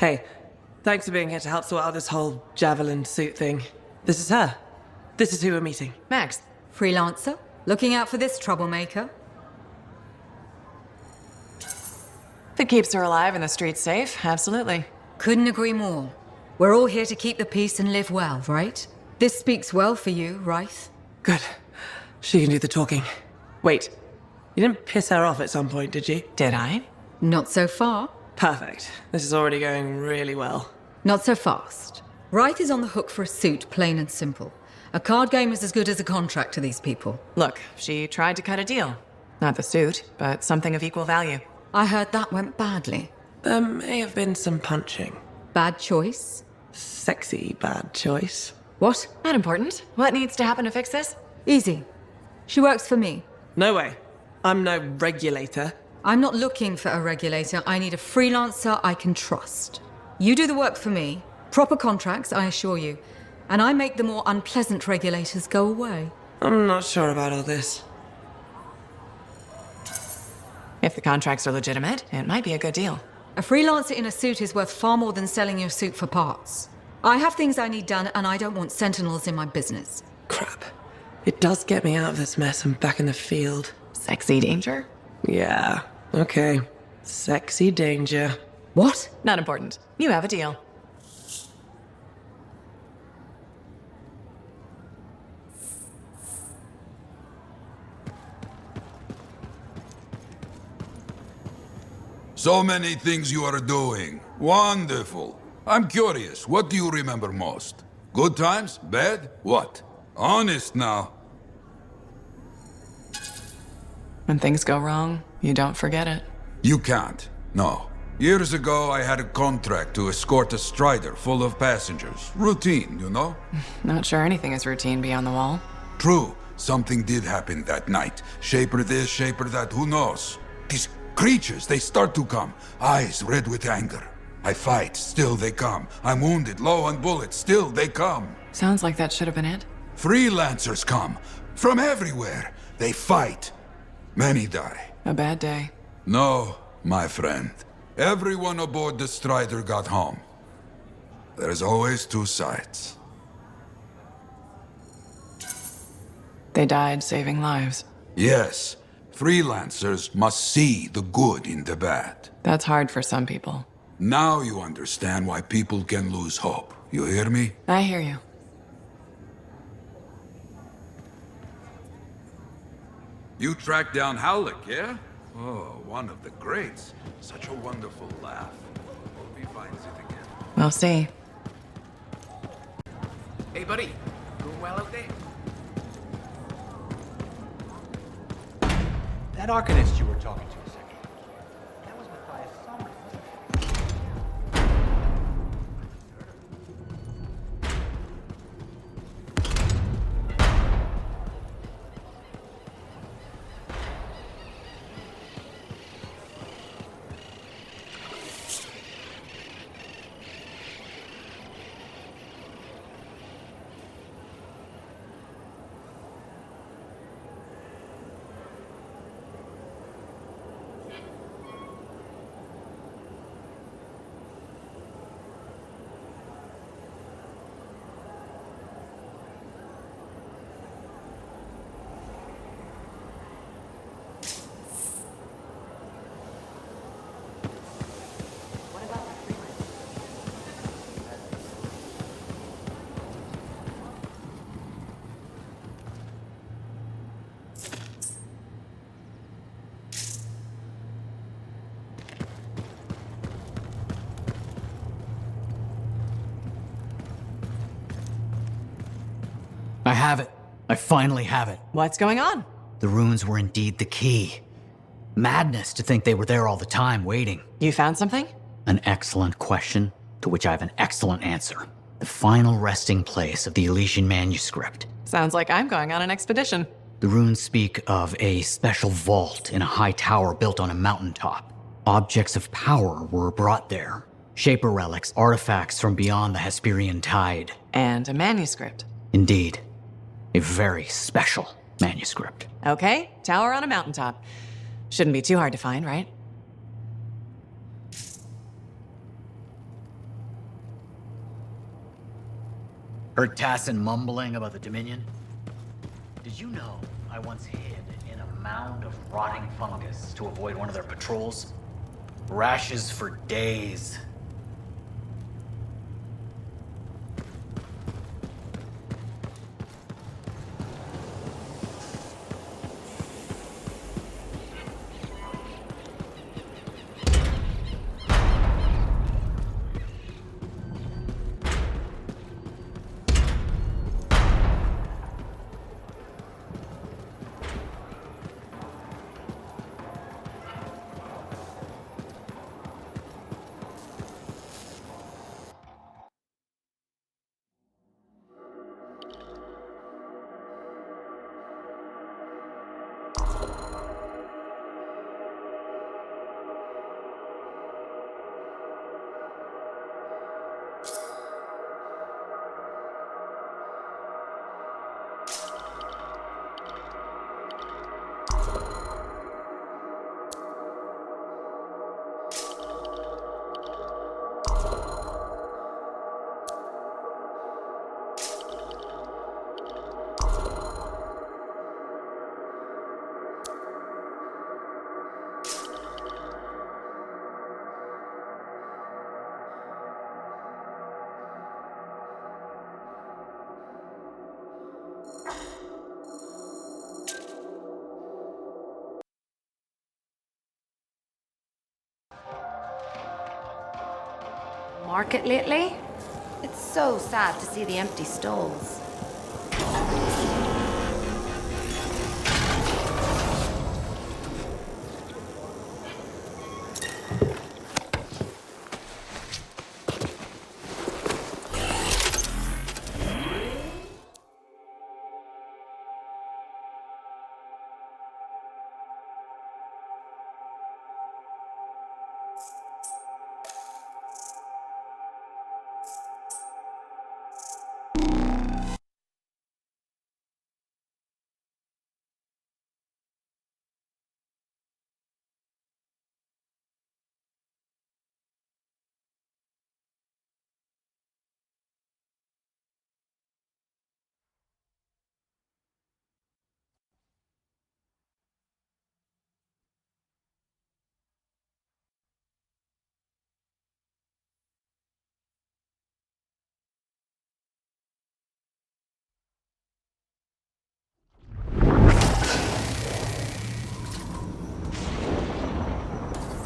Hey, thanks for being here to help sort out this whole javelin suit thing. This is her. This is who we're meeting. Max. Freelancer? Looking out for this troublemaker? If it keeps her alive and the streets safe, absolutely. Couldn't agree more. We're all here to keep the peace and live well, right? This speaks well for you, Rice. Good. She can do the talking. Wait, you didn't piss her off at some point, did you? Did I? Not so far. Perfect. This is already going really well. Not so fast. Wright is on the hook for a suit, plain and simple. A card game is as good as a contract to these people. Look, she tried to cut a deal. Not the suit, but something of equal value. I heard that went badly. There may have been some punching. Bad choice? Sexy bad choice. What? Not important. What needs to happen to fix this? Easy. She works for me. No way. I'm no regulator. I'm not looking for a regulator. I need a freelancer I can trust. You do the work for me. Proper contracts, I assure you. And I make the more unpleasant regulators go away. I'm not sure about all this. If the contracts are legitimate, it might be a good deal. A freelancer in a suit is worth far more than selling your suit for parts. I have things I need done, and I don't want sentinels in my business. Crap. It does get me out of this mess and back in the field. Sexy danger? Yeah, okay. Sexy danger. What? Not important. You have a deal. So many things you are doing. Wonderful. I'm curious, what do you remember most? Good times? Bad? What? Honest now. When things go wrong, you don't forget it. You can't. No. Years ago, I had a contract to escort a strider full of passengers. Routine, you know? Not sure anything is routine beyond the wall. True. Something did happen that night. Shaper this, shaper that, who knows? These creatures, they start to come. Eyes red with anger. I fight, still they come. I'm wounded, low on bullets, still they come. Sounds like that should have been it. Freelancers come. From everywhere. They fight. Many die. A bad day. No, my friend. Everyone aboard the Strider got home. There's always two sides. They died saving lives. Yes, freelancers must see the good in the bad. That's hard for some people. Now you understand why people can lose hope. You hear me? I hear you. You tracked down Howlick, yeah? Oh, one of the greats. Such a wonderful laugh. Hope he finds it again. We'll see. Hey, buddy. Doing well out there? That Arcanist you were talking to a second ago. That was Matthias Summers. I have it. I finally have it. What's going on? The runes were indeed the key. Madness to think they were there all the time, waiting. You found something? An excellent question, to which I have an excellent answer. The final resting place of the Elysian manuscript. Sounds like I'm going on an expedition. The runes speak of a special vault in a high tower built on a mountaintop. Objects of power were brought there. Shaper relics, artifacts from beyond the Hesperian tide. And a manuscript. Indeed. A very special manuscript. Okay, tower on a mountaintop. Shouldn't be too hard to find, right? Heard Tassin mumbling about the Dominion? Did you know I once hid in a mound of rotting fungus to avoid one of their patrols? Rashes for days. Market lately? It's so sad to see the empty stalls.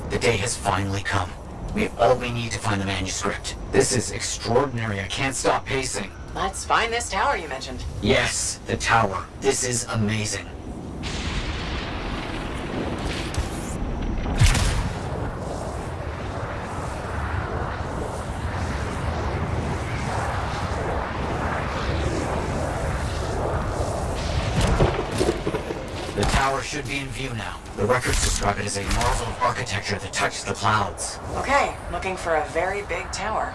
The day has finally come. We have all we need to find the manuscript. This is extraordinary. I can't stop pacing. Let's find this tower you mentioned. Yes, the tower. This is amazing. The tower should be in view now. The records describe it as a marvel of architecture that touched the clouds. Okay, looking for a very big tower.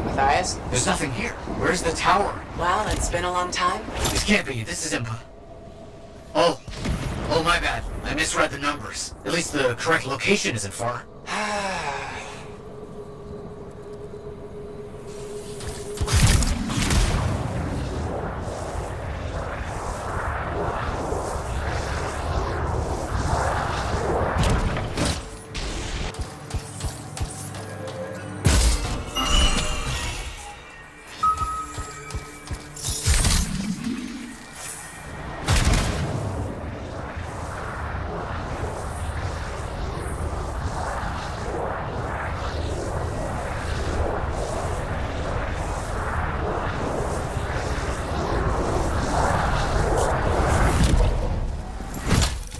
Matthias? There's nothing here. Where's the tower? Well, it's been a long time. This can't be. This is Oh, my bad. I misread the numbers. At least the correct location isn't far.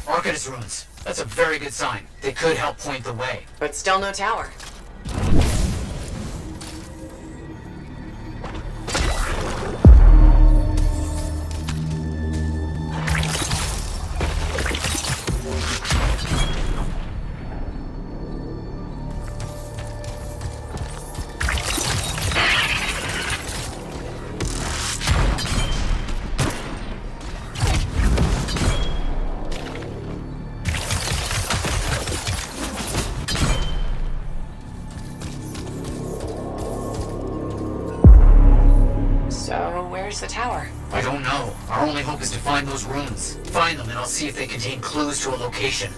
Arcanist ruins. That's a very good sign. They could help point the way. But still no tower. reach the tower? I don't know. Our only hope is to find those runes. Find them and I'll see if they contain clues to a location.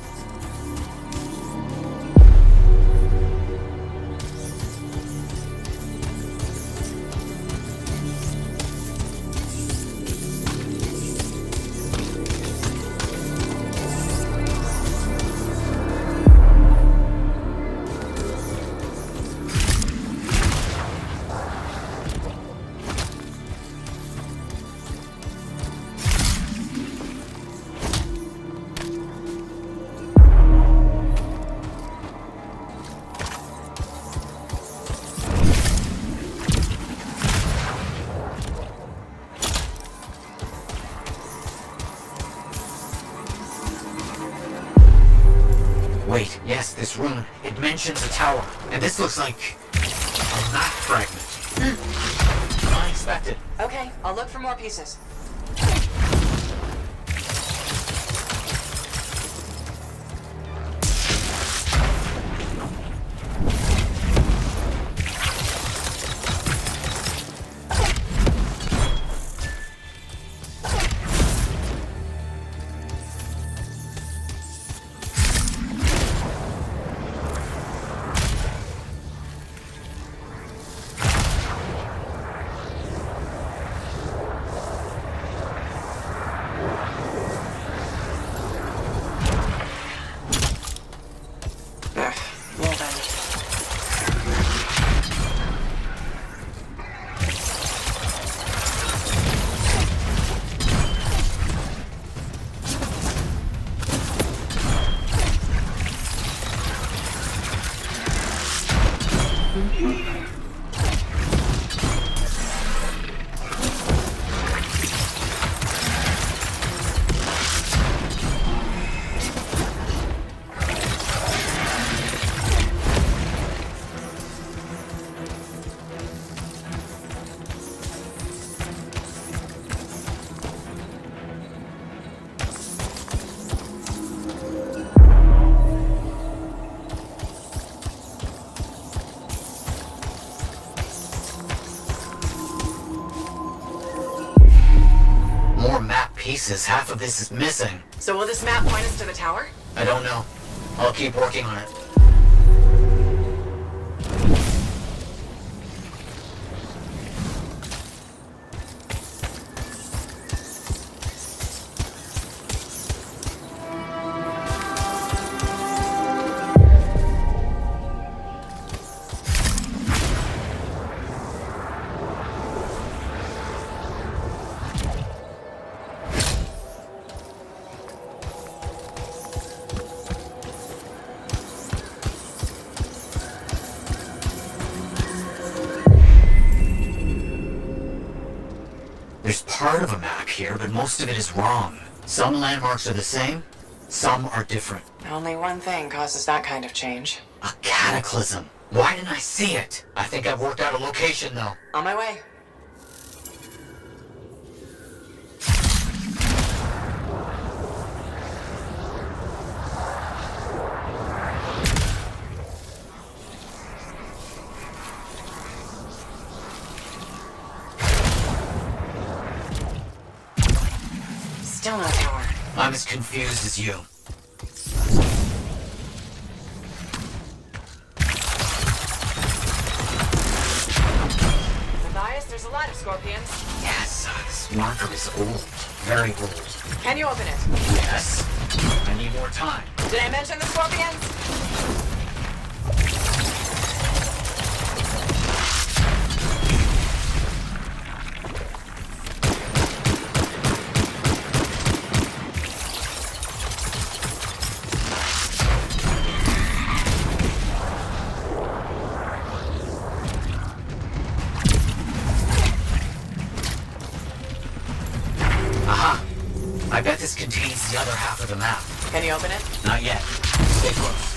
Wait, yes, this rune. It mentions a tower. And this looks like a map fragment. Unexpected. Okay, I'll look for more pieces. Well then. More map pieces. Half of this is missing. So will this map point us to the tower? I don't know. I'll keep working on it. There's part of a map here, but most of it is wrong. Some landmarks are the same, some are different. Only one thing causes that kind of change. A cataclysm. Why didn't I see it? I think I've worked out a location, though. On my way. Still no tower. I'm as confused as you. Matthias, there's a lot of scorpions. Yes, this marker is old. Very old. Can you open it? Yes. I need more time. Did I mention the scorpions? Aha! I bet this contains the other half of the map. Can you open it? Not yet. Stay close.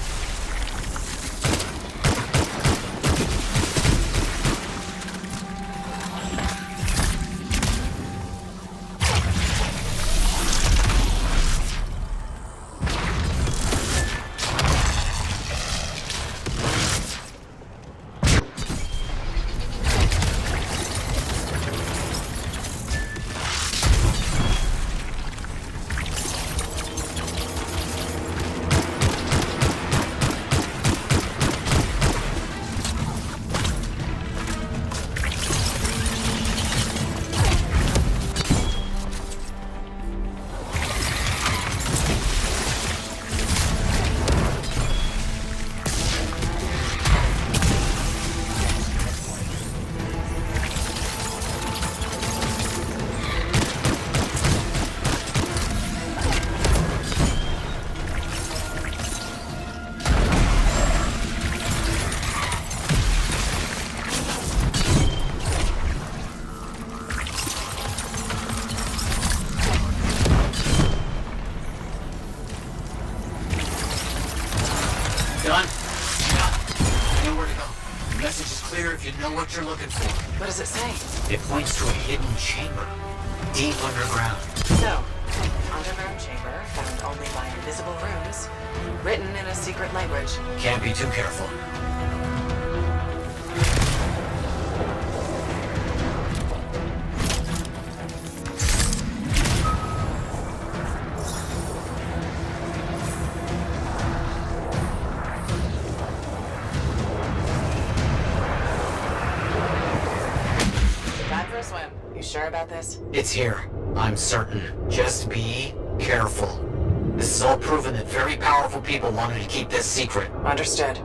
know what you're looking for. What does it say? It points to a hidden chamber, deep underground. So, underground chamber found only by invisible runes, written in a secret language. Can't be too careful. Time for a swim. You sure about this? It's here. I'm certain. Just be careful. This is all proven that very powerful people wanted to keep this secret. Understood.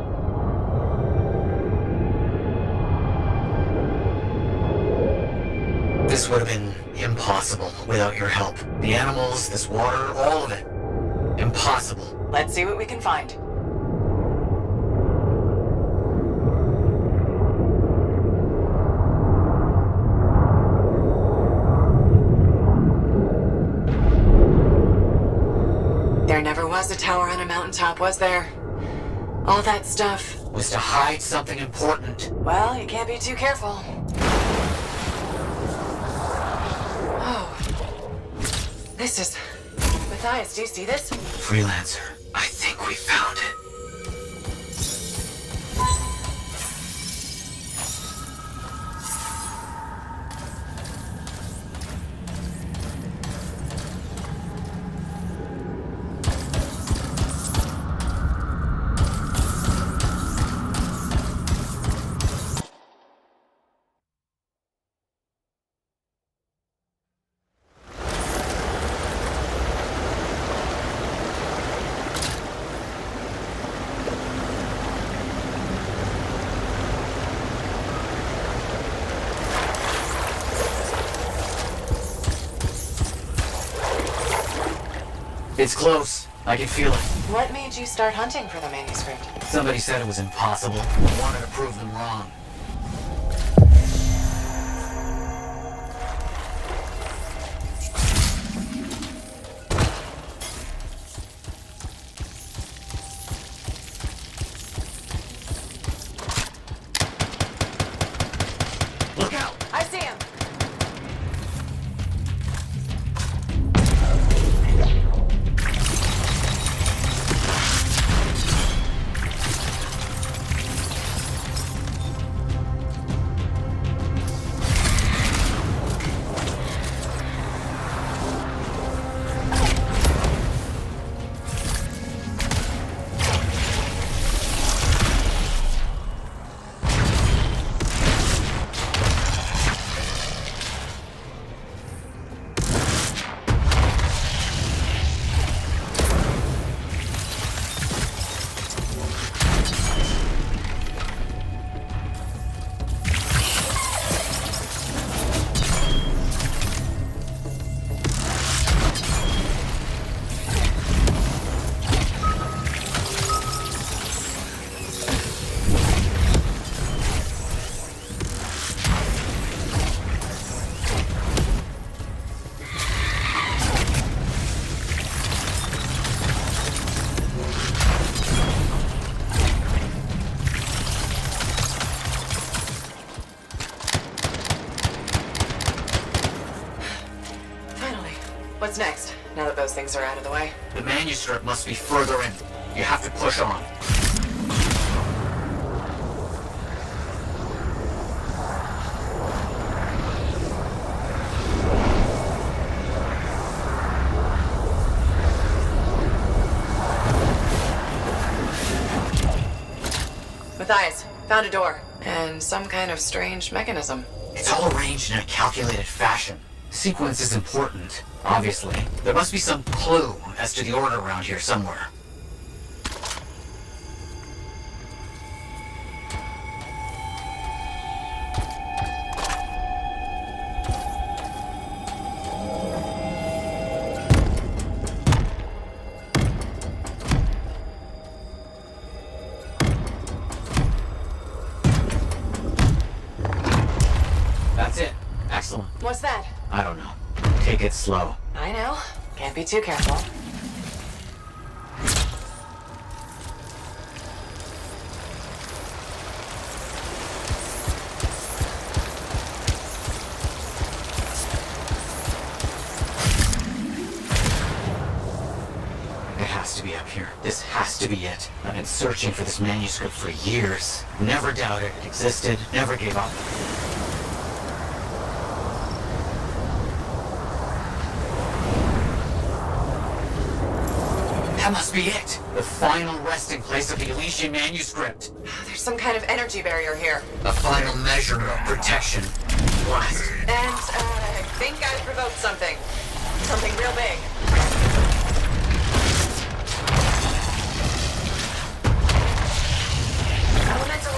This would have been impossible without your help. The animals, this water, all of it. Impossible. Let's see what we can find. There never was a tower on a mountaintop, was there? All that stuff. Was to hide something important. Well, you can't be too careful. Oh. This is... Matthias, do you see this? Freelancer, I think we found it. It's close. I can feel it. What made you start hunting for the manuscript? Somebody said it was impossible. I wanted to prove them wrong. Look out! I see him! What's next, now that those things are out of the way? The manuscript must be further in. You have to push on. Matthias, found a door. And some kind of strange mechanism. It's all arranged in a calculated fashion. Sequence is important, obviously. There must be some clue as to the order around here somewhere. That's it. Excellent. What's that? I don't know. Take it slow. I know. Can't be too careful. map here. This has to be it. I've been searching for this manuscript for years. Never doubted it existed, never gave up. That must be it! The final resting place of the Elysian manuscript. There's some kind of energy barrier here. The final measure of protection. Blast. And, I think I provoked something. Something real big. Elemental.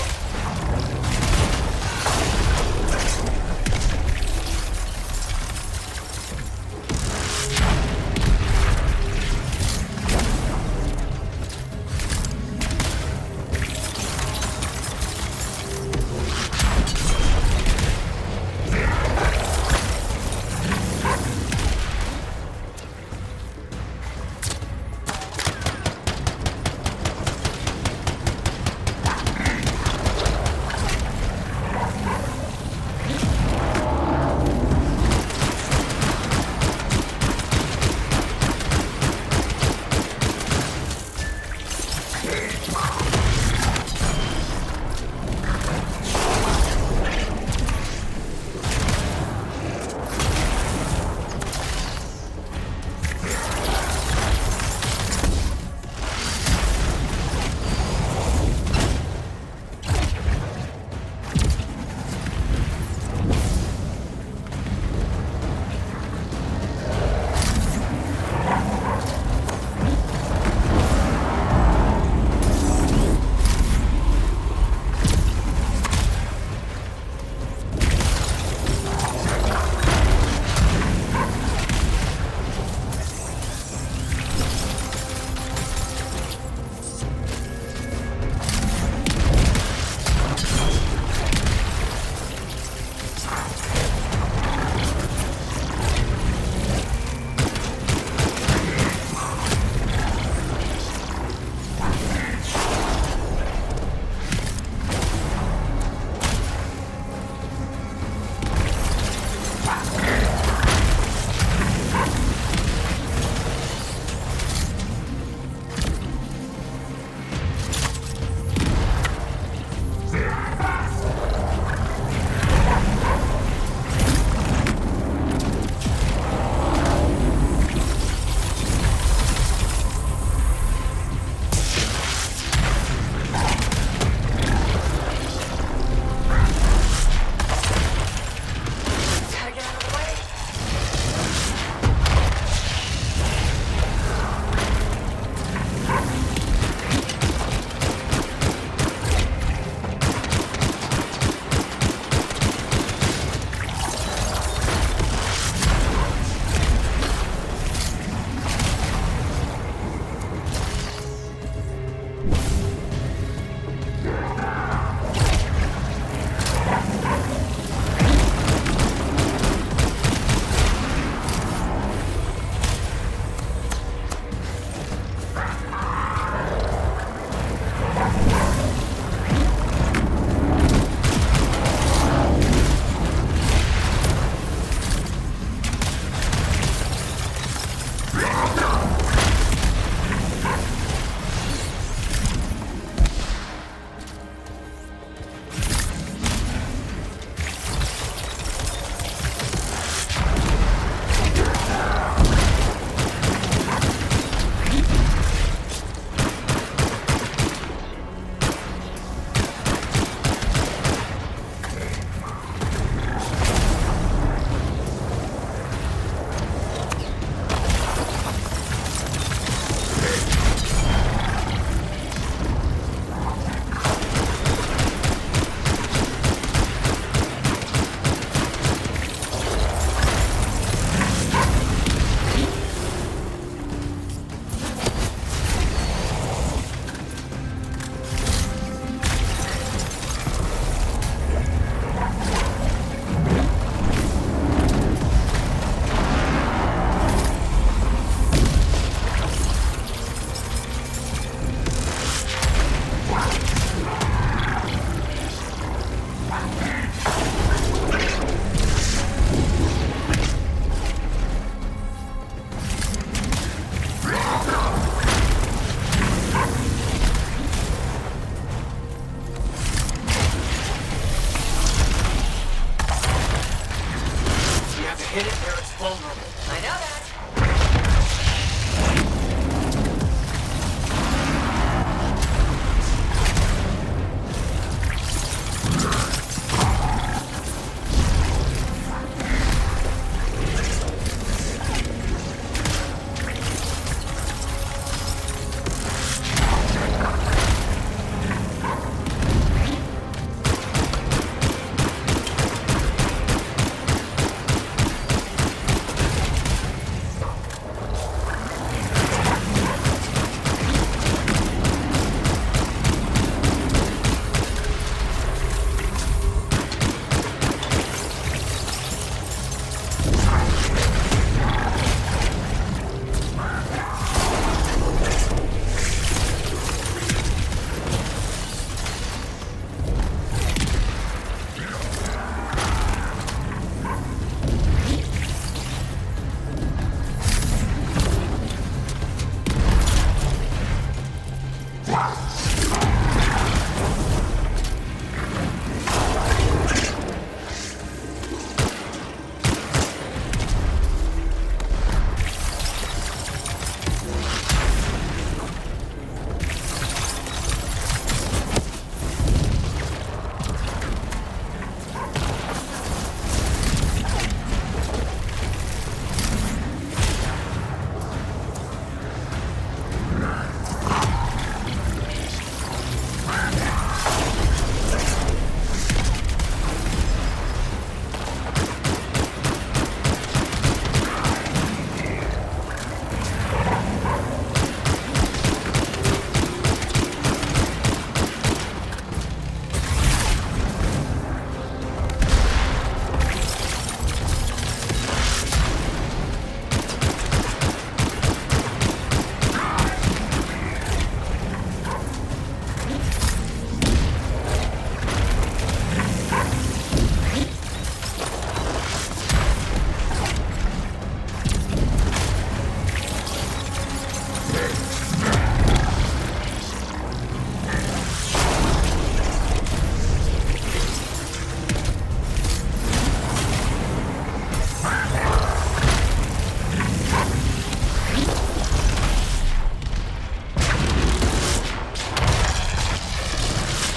Hit it where it's vulnerable. I know that.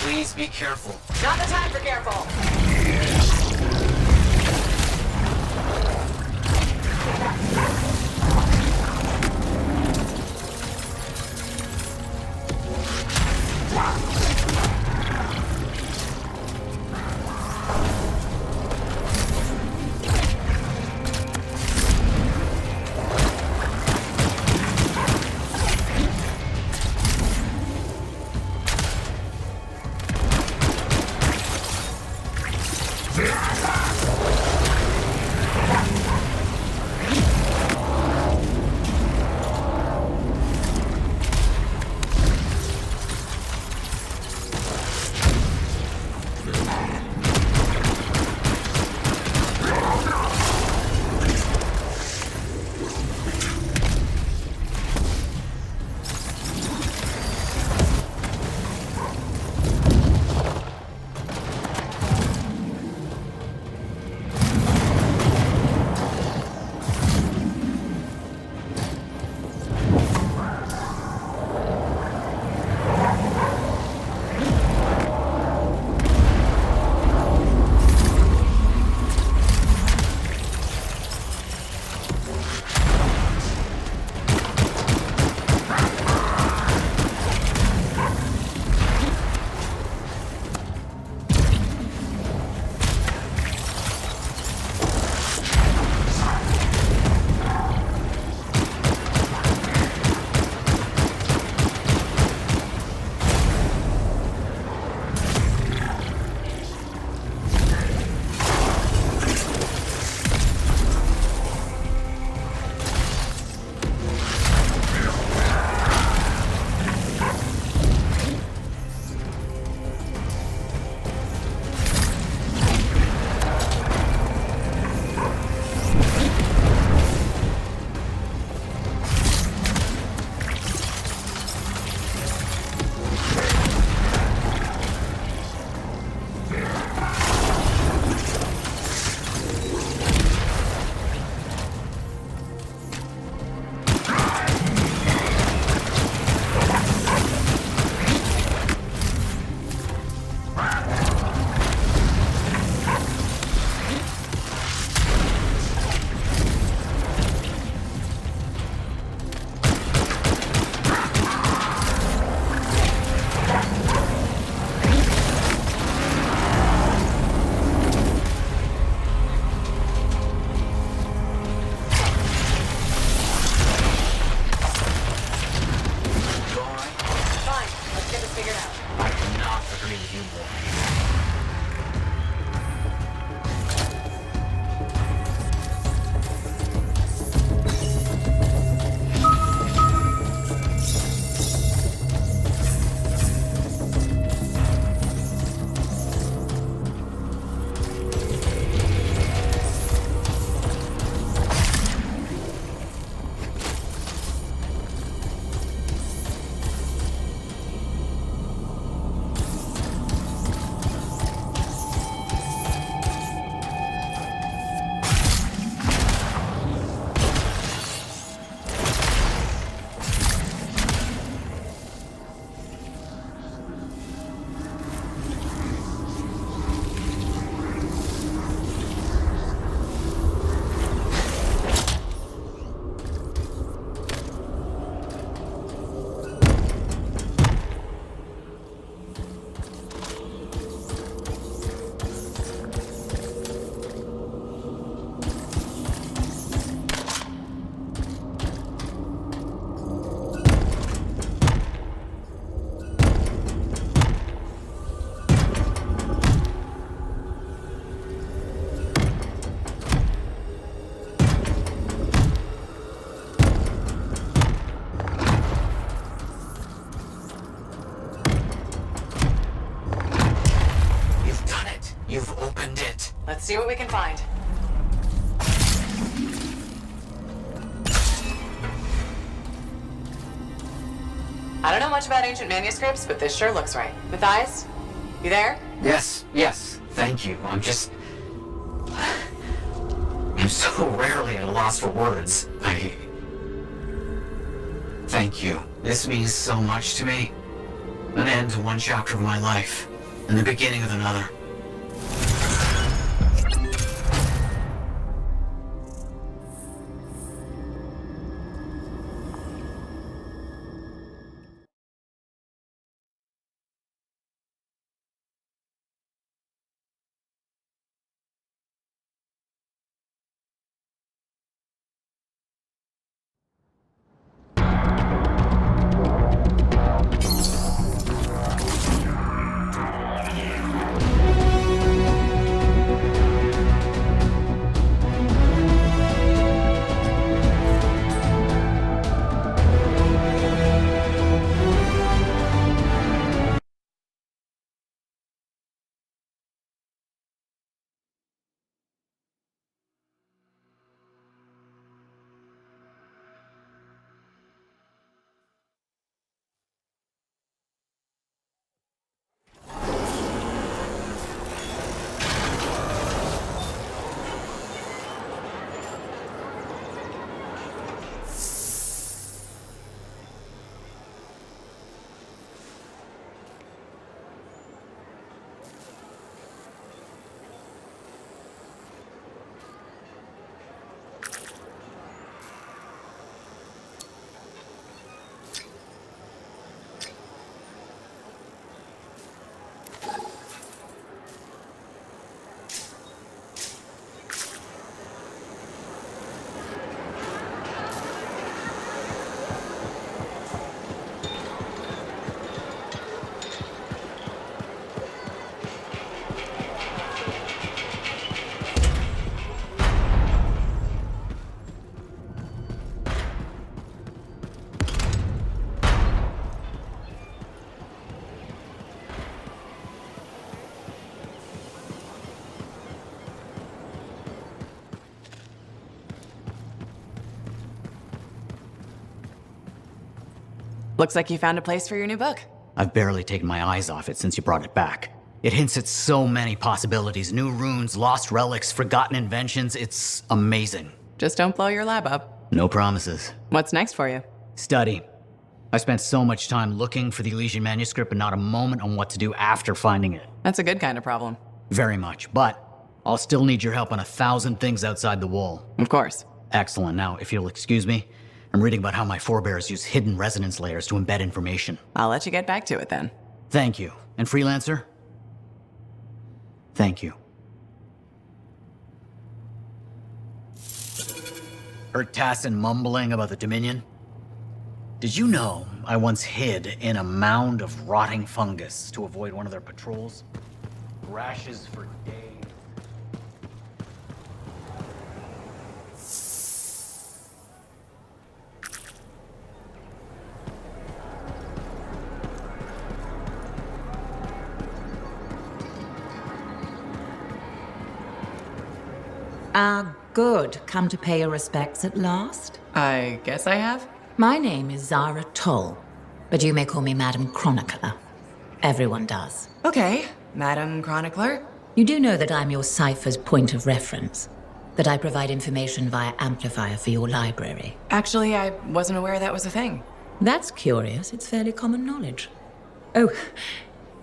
Please be careful. Not the time for careful. See what we can find. I don't know much about ancient manuscripts, but this sure looks right. Matthias? You there? Yes, thank you. I'm so rarely at a loss for words. Thank you. This means so much to me. An end to one chapter of my life, and the beginning of another. Looks like you found a place for your new book. I've barely taken my eyes off it since you brought it back. It hints at so many possibilities. New runes, lost relics, forgotten inventions. It's amazing. Just don't blow your lab up. No promises. What's next for you? Study. I spent so much time looking for the Elysian manuscript, but not a moment on what to do after finding it. That's a good kind of problem. Very much, but I'll still need your help on 1,000 things outside the wall. Of course. Excellent. Now, if you'll excuse me, I'm reading about how my forebears use hidden resonance layers to embed information. I'll let you get back to it then. Thank you. And Freelancer? Thank you. Heard Tassin mumbling about the Dominion? Did you know I once hid in a mound of rotting fungus to avoid one of their patrols? Rashes for days. Good. Come to pay your respects at last? I guess I have? My name is Zara Toll, but you may call me Madam Chronicler. Everyone does. Okay, Madam Chronicler. You do know that I'm your cipher's point of reference, that I provide information via amplifier for your library. Actually, I wasn't aware that was a thing. That's curious. It's fairly common knowledge. Oh,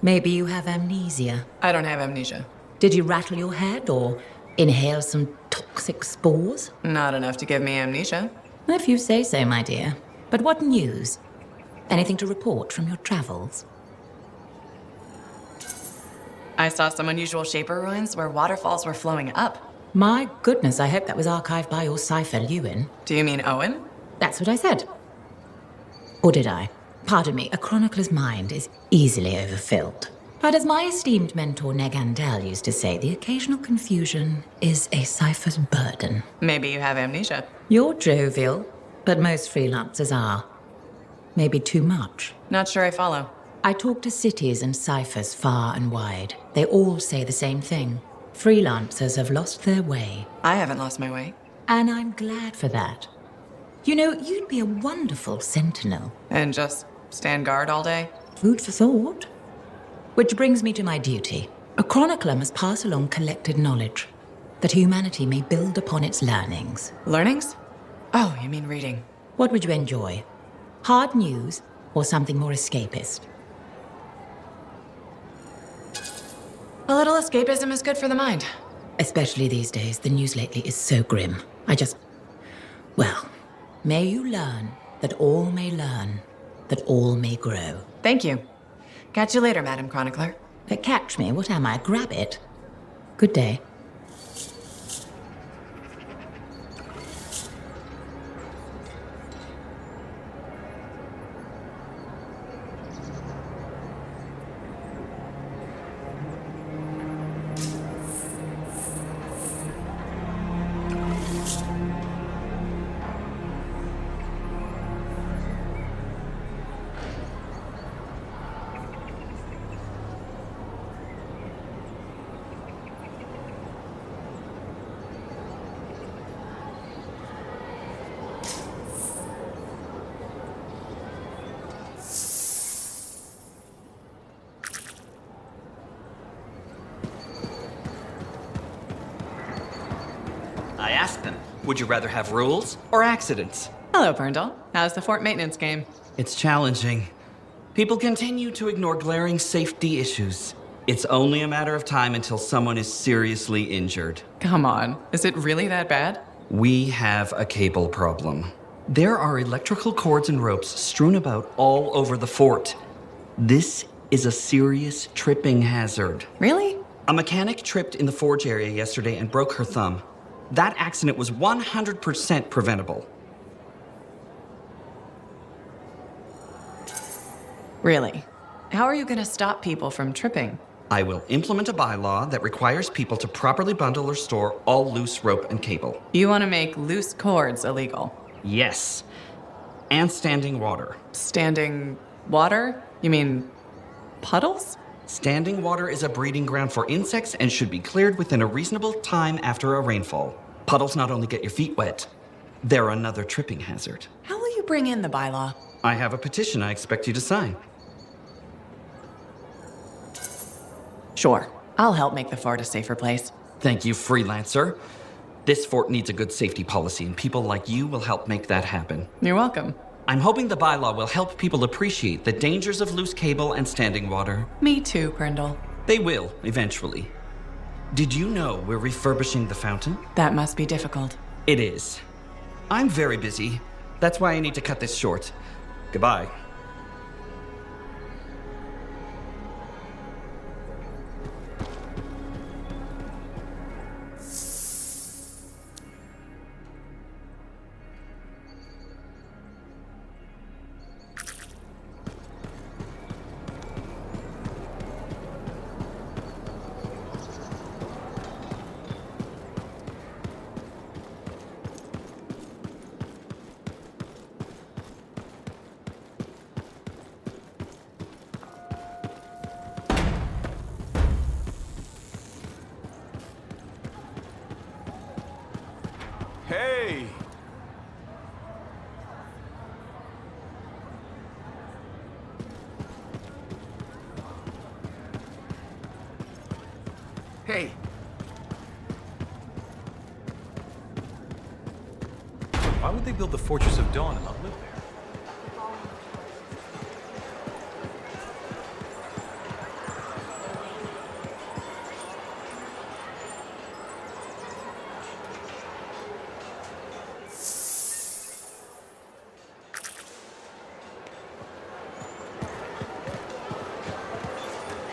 maybe you have amnesia. I don't have amnesia. Did you rattle your head or inhale some toxic spores? Not enough to give me amnesia. If you say so, my dear. But what news? Anything to report from your travels? I saw some unusual Shaper ruins where waterfalls were flowing up. My goodness, I hope that was archived by your cipher, Lewin. Do you mean Owen? That's what I said. Or did I? Pardon me, a chronicler's mind is easily overfilled. But as my esteemed mentor Negandel used to say, the occasional confusion is a cipher's burden. Maybe you have amnesia. You're jovial, but most freelancers are. Maybe too much. Not sure I follow. I talk to cities and ciphers far and wide. They all say the same thing. Freelancers have lost their way, I haven't lost my way. and I'm glad for that. You know, you'd be a wonderful sentinel. And just stand guard all day? Food for thought. Which brings me to my duty. A chronicler must pass along collected knowledge, that humanity may build upon its learnings. Learnings? Oh, you mean reading. What would you enjoy? Hard news or something more escapist? A little escapism is good for the mind. Especially these days, the news lately is so grim. Well, may you learn that all may learn, that all may grow. Thank you. Catch you later, Madam Chronicler. But catch me, what am I, grab it? Good day. I asked them, would you rather have rules or accidents? Hello, Brindle. How's the fort maintenance game? It's challenging. People continue to ignore glaring safety issues. It's only a matter of time until someone is seriously injured. Come on. Is it really that bad? We have a cable problem. There are electrical cords and ropes strewn about all over the fort. This is a serious tripping hazard. Really? A mechanic tripped in the forge area yesterday and broke her thumb. That accident was 100% preventable. Really? How are you going to stop people from tripping? I will implement a bylaw that requires people to properly bundle or store all loose rope and cable. You want to make loose cords illegal? Yes. And standing water. Standing water? You mean puddles? Standing water is a breeding ground for insects and should be cleared within a reasonable time after a rainfall. Puddles not only get your feet wet, they're another tripping hazard. How will you bring in the bylaw? I have a petition I expect you to sign. Sure. I'll help make the fort a safer place. Thank you, freelancer. This fort needs a good safety policy, and people like you will help make that happen. You're welcome. I'm hoping the bylaw will help people appreciate the dangers of loose cable and standing water. Me too, Brindle. They will, eventually. Did you know we're refurbishing the fountain? That must be difficult. It is. I'm very busy. That's why I need to cut this short. Goodbye. Hey! Hey! Why would they build the Fortress of Dawn and not live there?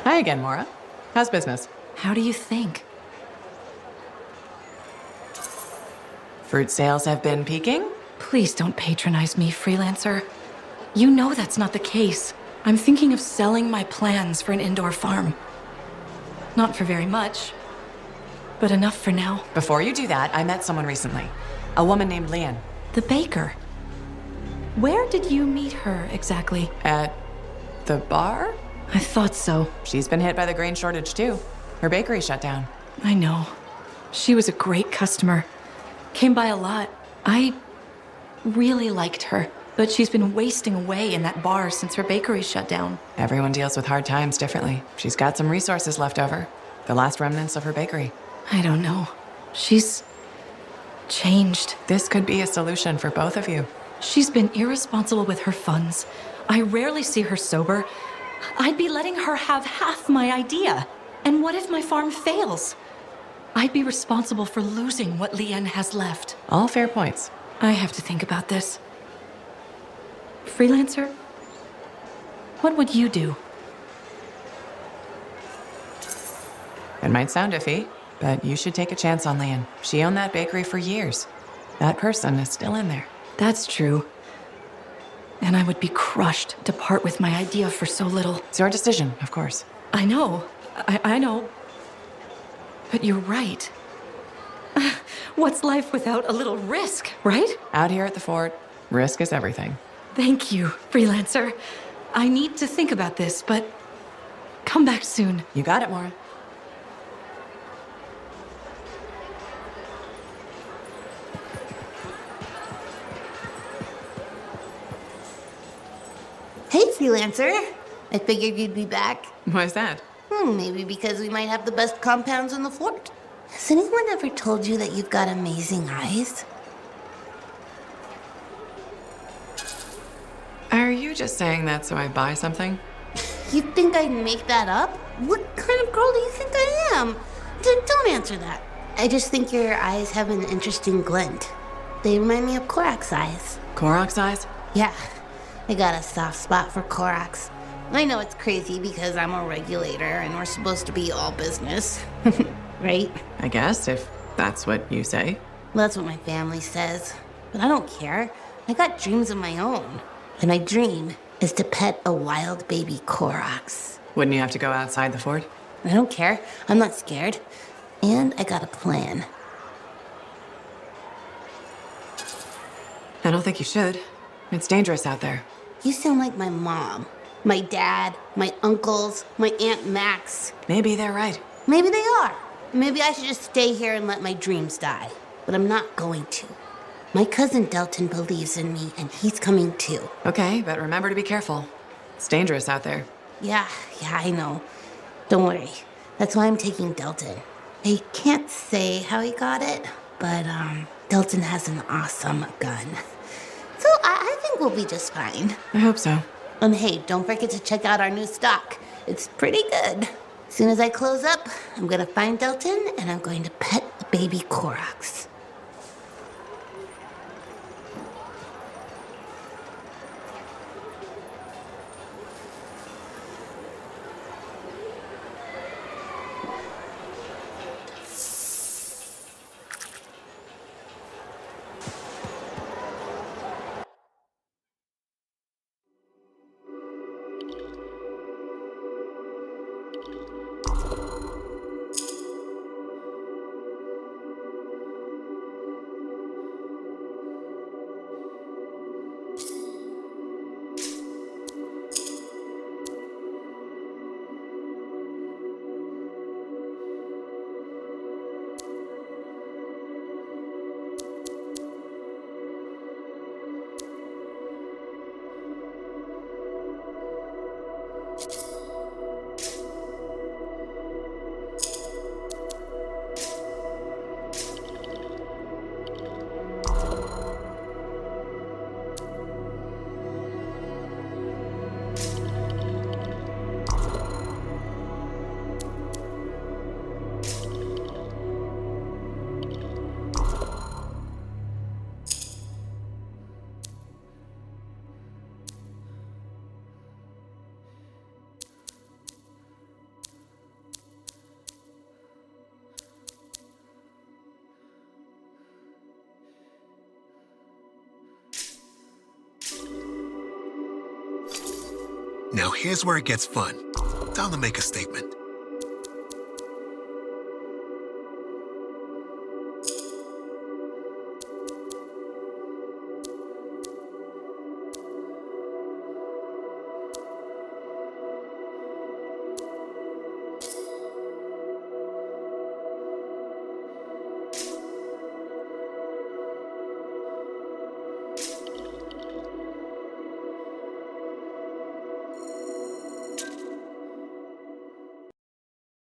Hi again, Mora. How's business? How do you think? Fruit sales have been peaking? Please don't patronize me, freelancer. You know that's not the case. I'm thinking of selling my plans for an indoor farm. Not for very much, but enough for now. Before you do that, I met someone recently. A woman named Leanne. The baker. Where did you meet her exactly? At the bar? I thought so. She's been hit by the grain shortage too. Her bakery shut down. I know. She was a great customer. Came by a lot. I really liked her. But she's been wasting away in that bar since her bakery shut down. Everyone deals with hard times differently. She's got some resources left over. The last remnants of her bakery. I don't know. She's changed. This could be a solution for both of you. She's been irresponsible with her funds. I rarely see her sober. I'd be letting her have half my idea. And what if my farm fails? I'd be responsible for losing what Leanne has left. All fair points. I have to think about this. Freelancer? What would you do? It might sound iffy, but you should take a chance on Leanne. She owned that bakery for years. That person is still in there. That's true. And I would be crushed to part with my idea for so little. It's your decision, of course. I know. I know. But you're right. What's life without a little risk, right? Out here at the fort, risk is everything. Thank you, Freelancer. I need to think about this, but come back soon. You got it, Maura. Hey, Freelancer. I figured you'd be back. Why's that? Maybe because we might have the best compounds in the fort. Has anyone ever told you that you've got amazing eyes? Are you just saying that so I buy something? You think I'd make that up? What kind of girl do you think I am? Don't answer that. I just think your eyes have an interesting glint. They remind me of Korak's eyes. Korak's eyes? Yeah, I got a soft spot for Korak's. I know it's crazy because I'm a regulator and we're supposed to be all business. Right? I guess, if that's what you say. Well, that's what my family says. But I don't care. I got dreams of my own. And my dream is to pet a wild baby Korax. Wouldn't you have to go outside the fort? I don't care. I'm not scared. And I got a plan. I don't think you should. It's dangerous out there. You sound like my mom, my dad, my uncles, my Aunt Max. Maybe they're right. Maybe they are. Maybe I should just stay here and let my dreams die. But I'm not going to. My cousin Delton believes in me, and he's coming too. Okay, but remember to be careful. It's dangerous out there. Yeah, I know. Don't worry. That's why I'm taking Delton. I can't say how he got it, but Delton has an awesome gun. So I think we'll be just fine. I hope so. And hey, don't forget to check out our new stock. It's pretty good. As soon as I close up, I'm gonna find Delton, and I'm going to pet the baby Korax. Now here's where it gets fun. Time to make a statement.